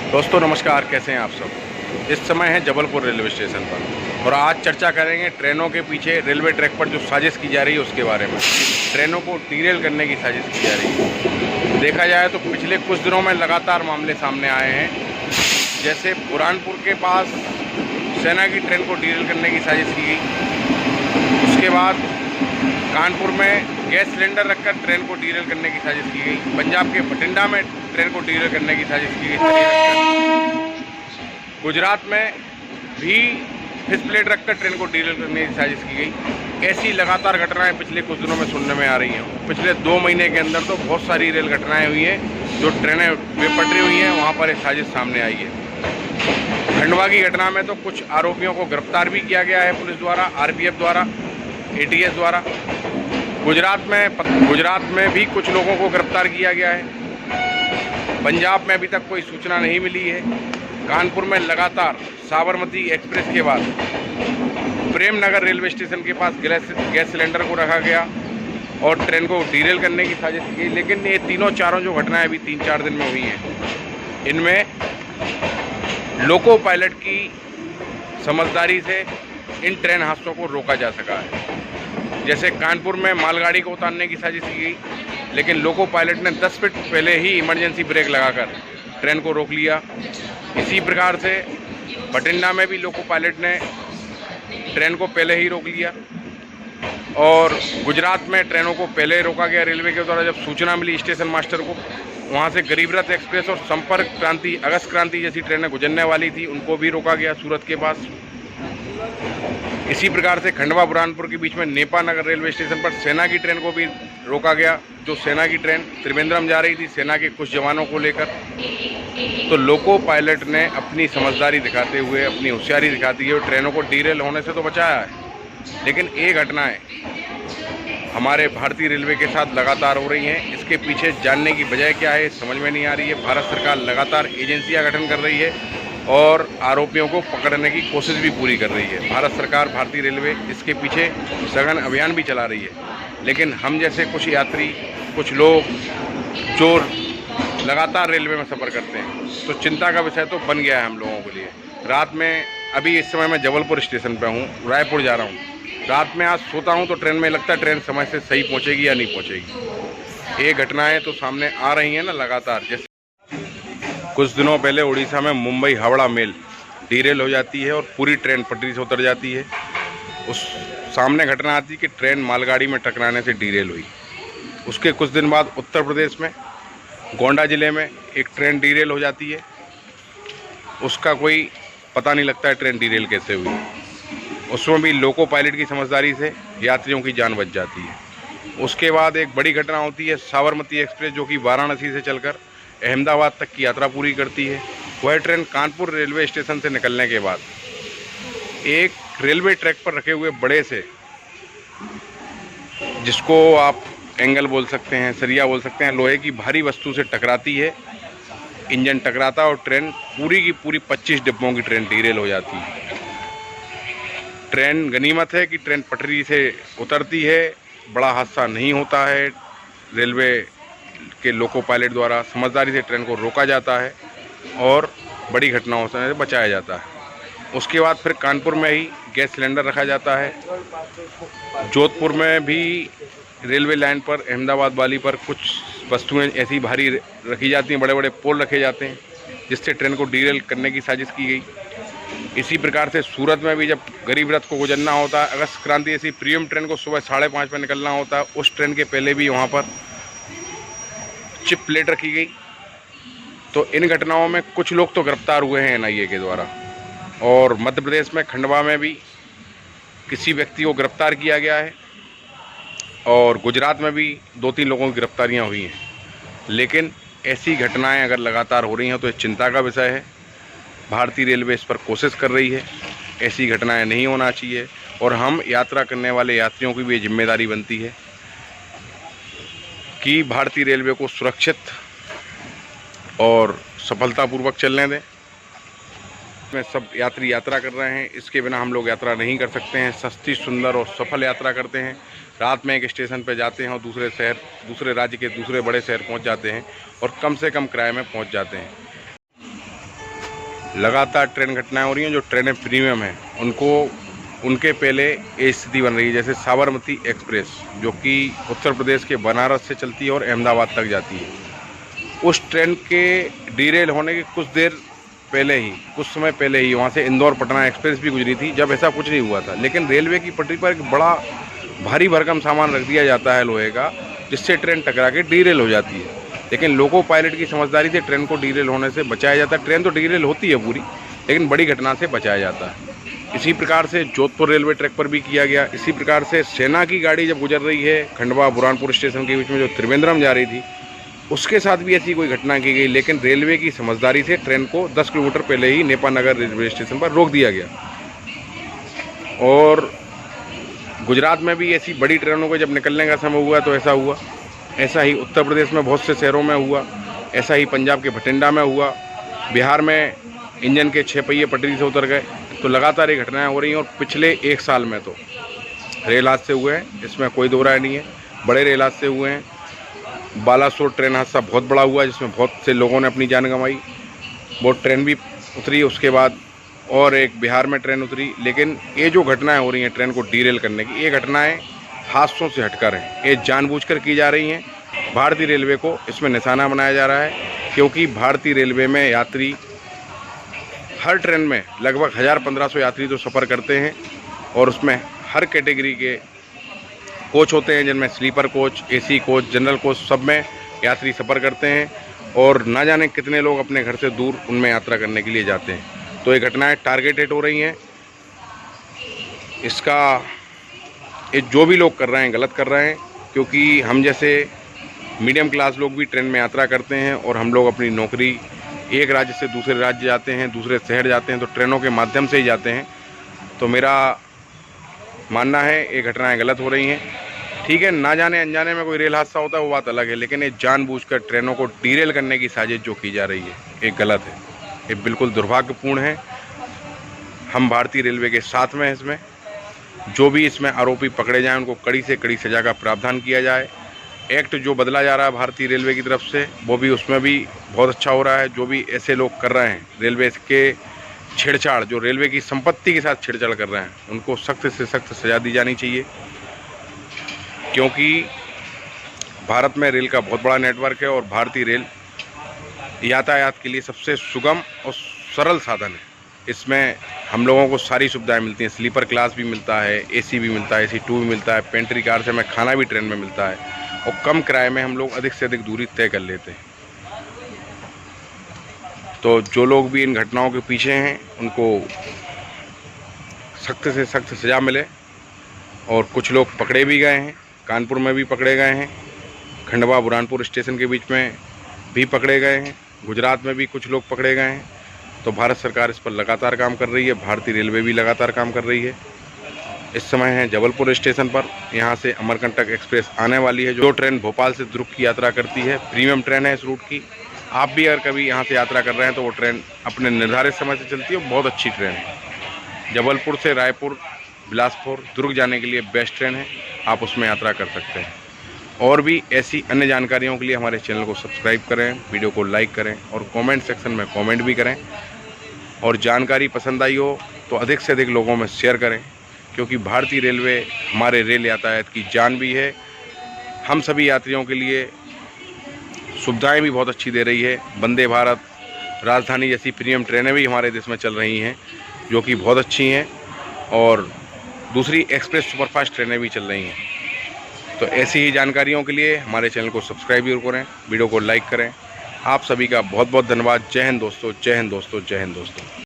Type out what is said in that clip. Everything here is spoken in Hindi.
दोस्तों नमस्कार, कैसे हैं आप सब। इस समय है जबलपुर रेलवे स्टेशन पर और आज चर्चा करेंगे ट्रेनों के पीछे रेलवे ट्रैक पर जो साजिश की जा रही है उसके बारे में। ट्रेनों को डीरेल करने की साजिश की जा रही है। देखा जाए तो पिछले कुछ दिनों में लगातार मामले सामने आए हैं। जैसे बुरहानपुर के पास सेना की ट्रेन को डीरेल करने की साजिश की गई। उसके बाद कानपुर में गैस सिलेंडर रखकर ट्रेन को डीरेल करने की साजिश की गई। पंजाब के बठिंडा में ट्रेन को डीरेल करने की साजिश की गई। गुजरात में भी फिश प्लेट रखकर ट्रेन को डीरेल करने की साजिश की गई। ऐसी लगातार घटनाएं पिछले कुछ दिनों में सुनने में आ रही हैं। पिछले 2 महीने के अंदर तो बहुत सारी रेल घटनाएं हुई हैं। जो ट्रेनें बेपटरी हुई हैं वहाँ पर एक साजिश सामने आई है। खंडवा की घटना में तो कुछ आरोपियों को गिरफ्तार भी किया गया है पुलिस द्वारा, RPF द्वारा, ATS द्वारा। गुजरात में भी कुछ लोगों को गिरफ्तार किया गया है। पंजाब में अभी तक कोई सूचना नहीं मिली है। कानपुर में लगातार साबरमती एक्सप्रेस के बाद प्रेमनगर रेलवे स्टेशन के पास गैस सिलेंडर को रखा गया और ट्रेन को डीरेल करने की साजिश की। लेकिन ये तीनों चारों जो घटनाएं अभी 3-4 दिन में हुई हैं, इनमें लोको पायलट की समझदारी से इन ट्रेन हादसों को रोका जा सका है। जैसे कानपुर में मालगाड़ी को उतारने की साजिश की गई, लेकिन लोको पायलट ने 10 फीट पहले ही इमरजेंसी ब्रेक लगाकर ट्रेन को रोक लिया। इसी प्रकार से बठिंडा में भी लोको पायलट ने ट्रेन को पहले ही रोक लिया और गुजरात में ट्रेनों को पहले रोका गया रेलवे के द्वारा। जब सूचना मिली स्टेशन मास्टर को, वहाँ से गरीब रथ एक्सप्रेस और संपर्क क्रांति, अगस्त क्रांति जैसी ट्रेनें गुजरने वाली थी, उनको भी रोका गया सूरत के पास। इसी प्रकार से खंडवा बुरहानपुर के बीच में नेपा नगर रेलवे स्टेशन पर सेना की ट्रेन को भी रोका गया। जो सेना की ट्रेन त्रिवेंद्रम जा रही थी सेना के कुछ जवानों को लेकर। तो लोको पायलट ने अपनी समझदारी दिखाते हुए, अपनी होशियारी दिखाती हुए ट्रेनों को डीरेल होने से तो बचाया है। लेकिन ये घटनाएं हमारे भारतीय रेलवे के साथ लगातार हो रही हैं। इसके पीछे जानने की वजह क्या है समझ में नहीं आ रही है। भारत सरकार लगातार एजेंसियां गठन कर रही है और आरोपियों को पकड़ने की कोशिश भी पूरी कर रही है। भारत सरकार, भारतीय रेलवे इसके पीछे सघन अभियान भी चला रही है। लेकिन हम जैसे कुछ यात्री, कुछ लोग जो लगातार रेलवे में सफ़र करते हैं, तो चिंता का विषय तो बन गया है हम लोगों के लिए। रात में, अभी इस समय मैं जबलपुर स्टेशन पर हूँ, रायपुर जा रहा हूँ। रात में आज सोता हूँ तो ट्रेन में लगता है ट्रेन समय से सही पहुँचेगी या नहीं पहुँचेगी। ये घटनाएँ तो सामने आ रही हैं ना लगातार। जैसे कुछ दिनों पहले उड़ीसा में मुंबई हावड़ा मेल डीरेल हो जाती है और पूरी ट्रेन पटरी से उतर जाती है। उस सामने घटना आती है कि ट्रेन मालगाड़ी में टकराने से डीरेल हुई। उसके कुछ दिन बाद उत्तर प्रदेश में गोंडा ज़िले में एक ट्रेन डीरेल हो जाती है। उसका कोई पता नहीं लगता है ट्रेन डीरेल कैसे हुई। उसमें भी लोको पायलट की समझदारी से यात्रियों की जान बच जाती है। उसके बाद एक बड़ी घटना होती है, साबरमती एक्सप्रेस जो कि वाराणसी से चलकर अहमदाबाद तक की यात्रा पूरी करती है। वह ट्रेन कानपुर रेलवे स्टेशन से निकलने के बाद एक रेलवे ट्रैक पर रखे हुए बड़े से, जिसको आप एंगल बोल सकते हैं, सरिया बोल सकते हैं, लोहे की भारी वस्तु से टकराती है। इंजन टकराता है और ट्रेन पूरी की पूरी 25 डिब्बों की ट्रेन डीरेल हो जाती है। ट्रेन, गनीमत है कि ट्रेन पटरी से उतरती है, बड़ा हादसा नहीं होता है। रेलवे के लोको पायलट द्वारा समझदारी से ट्रेन को रोका जाता है और बड़ी घटनाओं से बचाया जाता है। उसके बाद फिर कानपुर में ही गैस सिलेंडर रखा जाता है। जोधपुर में भी रेलवे लाइन पर, अहमदाबाद वाली पर, कुछ वस्तुएं ऐसी भारी रखी जाती हैं, बड़े बड़े पोल रखे जाते हैं, जिससे ट्रेन को डीरेल करने की साजिश की गई। इसी प्रकार से सूरत में भी जब गरीब रथ को गुजरना होता है, अगस्त क्रांति ऐसी प्रीमियम ट्रेन को सुबह 5:30 पर निकलना होता है, उस ट्रेन के पहले भी वहाँ पर चिप प्लेट रखी गई। तो इन घटनाओं में कुछ लोग तो गिरफ्तार हुए हैं NIA के द्वारा। और मध्य प्रदेश में खंडवा में भी किसी व्यक्ति को गिरफ्तार किया गया है और गुजरात में भी 2-3 लोगों की गिरफ्तारियां हुई हैं। लेकिन ऐसी घटनाएं अगर लगातार हो रही हैं तो ये चिंता का विषय है। भारतीय रेलवे इस पर कोशिश कर रही है, ऐसी घटनाएं नहीं होना चाहिए और हम यात्रा करने वाले यात्रियों की भी ये जिम्मेदारी बनती है कि भारतीय रेलवे को सुरक्षित और सफलतापूर्वक चलने दें। में सब यात्री यात्रा कर रहे हैं, इसके बिना हम लोग यात्रा नहीं कर सकते हैं। सस्ती, सुंदर और सफल यात्रा करते हैं। रात में एक स्टेशन पर जाते हैं और दूसरे शहर, दूसरे राज्य के दूसरे बड़े शहर पहुंच जाते हैं और कम से कम किराए में पहुंच जाते हैं। लगातार ट्रेन घटनाएं हो रही हैं। जो ट्रेनें प्रीमियम हैं उनके पहले ये स्थिति बन रही है। जैसे साबरमती एक्सप्रेस जो कि उत्तर प्रदेश के बनारस से चलती है और अहमदाबाद तक जाती है, उस ट्रेन के डीरेल होने के कुछ समय पहले ही वहाँ से इंदौर पटना एक्सप्रेस भी गुजरी थी, जब ऐसा कुछ नहीं हुआ था। लेकिन रेलवे की पटरी पर एक बड़ा भारी भरकम सामान रख दिया जाता है लोहे का, जिससे ट्रेन टकरा के डीरेल हो जाती है। लेकिन लोको पायलट की समझदारी से ट्रेन को डीरेल होने से बचाया जाता है। ट्रेन तो डीरेल होती है पूरी, लेकिन बड़ी घटना से बचाया जाता है। इसी प्रकार से जोधपुर रेलवे ट्रैक पर भी किया गया। इसी प्रकार से सेना की गाड़ी जब गुजर रही है खंडवा बुरहानपुर स्टेशन के बीच में, जो त्रिवेंद्रम जा रही थी, उसके साथ भी ऐसी कोई घटना की गई। लेकिन रेलवे की समझदारी से ट्रेन को 10 किलोमीटर पहले ही नेपानगर रेलवे स्टेशन पर रोक दिया गया। और गुजरात में भी ऐसी बड़ी ट्रेनों को जब निकलने का समय हुआ तो ऐसा हुआ। ऐसा ही उत्तर प्रदेश में बहुत से शहरों में हुआ। ऐसा ही पंजाब के भटिंडा में हुआ। बिहार में इंजन के 6 पहिए पटरी से उतर गए। तो लगातार ये घटनाएं हो रही हैं। और पिछले 1 साल में तो रेल हादसे हुए हैं, इसमें कोई दो राय नहीं है। बड़े रेल हादसे हुए हैं। बालासोर ट्रेन हादसा बहुत बड़ा हुआ, जिसमें बहुत से लोगों ने अपनी जान गंवाई। वो ट्रेन भी उतरी, उसके बाद और एक बिहार में ट्रेन उतरी। लेकिन ये जो घटनाएं हो रही हैं ट्रेन को डीरेल करने की, ये घटनाएं हादसों से हटकर हैं। ये जानबूझकर की जा रही हैं। भारतीय रेलवे को इसमें निशाना बनाया जा रहा है, क्योंकि भारतीय रेलवे में यात्री हर ट्रेन में लगभग 1000-1500 यात्री तो सफ़र करते हैं। और उसमें हर कैटेगरी के कोच होते हैं, जिनमें sleeper coach, AC coach, general coach, सब में यात्री सफ़र करते हैं। और ना जाने कितने लोग अपने घर से दूर उनमें यात्रा करने के लिए जाते हैं। तो ये घटनाएं टारगेटेड हो रही हैं। इसका ये जो भी लोग कर रहे हैं गलत कर रहे हैं, क्योंकि हम जैसे मीडियम क्लास लोग भी ट्रेन में यात्रा करते हैं। और हम लोग अपनी नौकरी एक राज्य से दूसरे राज्य जाते हैं, दूसरे शहर जाते हैं, तो ट्रेनों के माध्यम से ही जाते हैं। तो मेरा मानना है ये घटनाएं गलत हो रही हैं। ठीक है, ना जाने अनजाने में कोई रेल हादसा होता है वो बात अलग है, लेकिन ये जानबूझकर ट्रेनों को डीरेल करने की साजिश जो की जा रही है ये गलत है। ये बिल्कुल दुर्भाग्यपूर्ण है। हम भारतीय रेलवे के साथ में इसमें जो भी इसमें आरोपी पकड़े जाएं उनको कड़ी से कड़ी सज़ा का प्रावधान किया जाए। एक्ट जो बदला जा रहा है भारतीय रेलवे की तरफ से, वो भी उसमें भी बहुत अच्छा हो रहा है। जो भी ऐसे लोग कर रहे हैं रेलवे के छेड़छाड़, जो रेलवे की संपत्ति के साथ छेड़छाड़ कर रहे हैं, उनको सख्त से सख्त सज़ा दी जानी चाहिए। क्योंकि भारत में रेल का बहुत बड़ा नेटवर्क है और भारतीय रेल यातायात के लिए सबसे सुगम और सरल साधन है। इसमें हम लोगों को सारी सुविधाएं मिलती हैं। स्लीपर क्लास भी मिलता है, एसी भी मिलता है, एसी 2 भी मिलता है, पेंट्री कार से हमें खाना भी ट्रेन में मिलता है। और कम किराए में हम लोग अधिक से अधिक दूरी तय कर लेते हैं। तो जो लोग भी इन घटनाओं के पीछे हैं उनको सख्त से सख्त सज़ा मिले। और कुछ लोग पकड़े भी गए हैं, कानपुर में भी पकड़े गए हैं, खंडवा बुरहानपुर स्टेशन के बीच में भी पकड़े गए हैं, गुजरात में भी कुछ लोग पकड़े गए हैं। तो भारत सरकार इस पर लगातार काम कर रही है, भारतीय रेलवे भी लगातार काम कर रही है। इस समय है जबलपुर स्टेशन पर, यहाँ से अमरकंटक एक्सप्रेस आने वाली है, जो ट्रेन भोपाल से दुर्ग की यात्रा करती है। प्रीमियम ट्रेन है इस रूट की। आप भी अगर कभी यहाँ से यात्रा कर रहे हैं तो वो ट्रेन अपने निर्धारित समय से चलती है, बहुत अच्छी ट्रेन है। जबलपुर से रायपुर, बिलासपुर, दुर्ग जाने के लिए बेस्ट ट्रेन है, आप उसमें यात्रा कर सकते हैं। और भी ऐसी अन्य जानकारियों के लिए हमारे चैनल को सब्सक्राइब करें, वीडियो को लाइक करें और कमेंट सेक्शन में कमेंट भी करें। और जानकारी पसंद आई हो तो अधिक से अधिक लोगों में शेयर करें, क्योंकि भारतीय रेलवे हमारे रेल यातायात की जान भी है। हम सभी यात्रियों के लिए सुविधाएं भी बहुत अच्छी दे रही है। वंदे भारत, राजधानी जैसी प्रीमियम ट्रेनें भी हमारे देश में चल रही हैं, जो कि बहुत अच्छी हैं। और दूसरी एक्सप्रेस सुपरफास्ट ट्रेनें भी चल रही हैं। तो ऐसी ही जानकारियों के लिए हमारे चैनल को सब्सक्राइब जरूर करें, वीडियो को लाइक करें। आप सभी का बहुत बहुत धन्यवाद। जय हिंद दोस्तों, जय हिंद दोस्तों, जय हिंद दोस्तों।